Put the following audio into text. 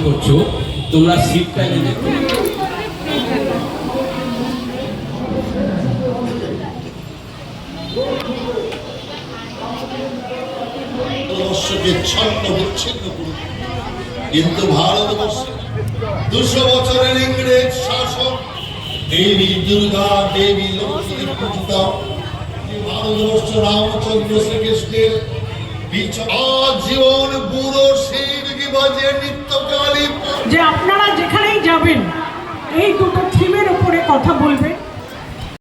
করছো তোমরা শিবটা জেনে ভারতবর্ষকে ছন্ন বিচ্ছিন্ন করে, কিন্তু ভারতবর্ষে 200 বছরের ইংরেজ শাসক দেবী দুর্গা দেবী লক্ষ্মী পূজিত ভারতবর্ষ রামচন্দ্র শ্রীকৃষ্ণের আজীবন বুড়ো শিরগি বাজে নিত্যকালী যে আপনারা যেখানেই যাবেন এই দুটো থিমের উপরে কথা বলবেন।